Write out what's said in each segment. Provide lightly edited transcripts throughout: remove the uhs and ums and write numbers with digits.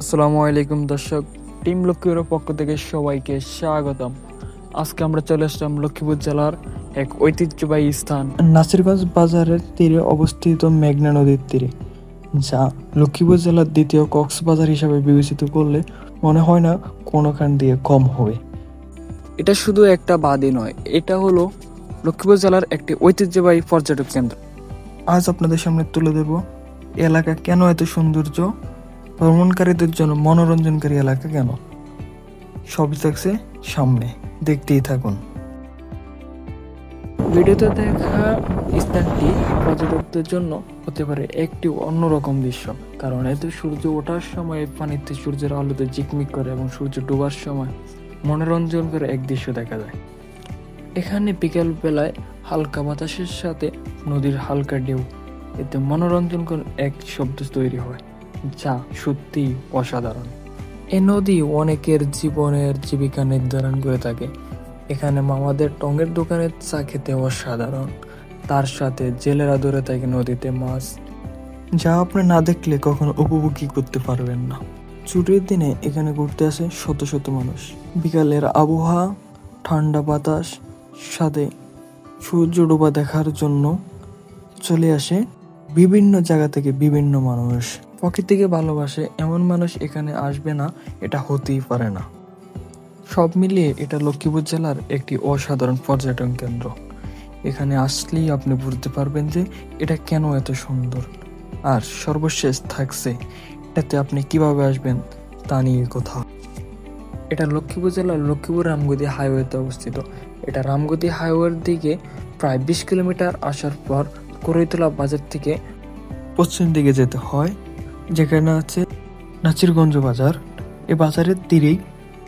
আসসালামু আলাইকুম দর্শক, টিম লক্ষ্মীপুরের পক্ষ থেকে সবাইকে স্বাগতম। আজকে আমরা চলে আসলাম লক্ষ্মীপুর জেলার এক ঐতিহ্যবাহী স্থান নাসিরগঞ্জ বাজারের তীরে অবস্থিত মেঘনা নদীর তীরে, যা লক্ষ্মীপুর জেলার দ্বিতীয় কক্সবাজার হিসাবে বিবেচিত করলে মনে হয় না কোনোখান দিয়ে কম হবে। এটা শুধু একটা বাদই নয়, এটা হলো লক্ষ্মীপুর জেলার একটি ঐতিহ্যবাহী পর্যটক কেন্দ্র। আজ আপনাদের সামনে তুলে দেব এলাকা কেন এত সৌন্দর্য, ভ্রমণকারীদের জন্য মনোরঞ্জনকারী এলাকা কেন। সবই থাকছে সামনে, দেখতেই থাকুন। ভিডিওতে দেখা স্থানটি পর্যটকদের জন্য হতে পারে একটি অন্যরকম দৃশ্য, কারণ এতে সূর্য ওঠার সময় পানিতে সূর্যের আলোতে ঝিকমিক করে এবং সূর্য ডোবার সময় মনোরঞ্জন করে এক দৃশ্য দেখা যায়। এখানে বিকেল বেলায় হালকা বাতাসের সাথে নদীর হালকা ঢেউ, এতে মনোরঞ্জনকর এক শব্দ তৈরি হয়, যা সত্যি অসাধারণ। এ নদী অনেকের জীবনের জীবিকা নির্ধারণ করে থাকে। এখানে মামাদের টঙের দোকানের চা খেতে অসাধারণ, তার সাথে জেলেরা ধরে থাকে নদীতে মাছ, যা আপনি না দেখলে কখনো উপভোগই করতে পারবেন না। ছুটির দিনে এখানে ঘুরতে আসে শত শত মানুষ। বিকালের আবহাওয়া, ঠান্ডা বাতাস সাথে সূর্য ডোবা দেখার জন্য চলে আসে বিভিন্ন জায়গা থেকে বিভিন্ন মানুষ। প্রকৃতিকে ভালোবাসে এমন মানুষ এখানে আসবে না, এটা হতেই পারে না। সব মিলিয়ে এটা লক্ষ্মীপুর জেলার একটি অসাধারণ পর্যটন কেন্দ্র। এখানে আসলেই আপনি বুঝতে পারবেন যে এটা কেন এত সুন্দর। আর সর্বশেষ থাকছে এটাতে আপনি কিভাবে আসবেন তা নিয়ে কথা। এটা লক্ষ্মীপুর জেলার লক্ষ্মীপুর রামগতি হাইওয়েতে অবস্থিত। এটা রামগতি হাইওয়ের দিকে প্রায় 20 কিলোমিটার আসার পর করইতলা বাজার থেকে পশ্চিম দিকে যেতে হয়, যেখানে আছে নাসিরগঞ্জ বাজার। এই বাজারের তীরেই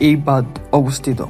এই বাঁধ অবস্থিত।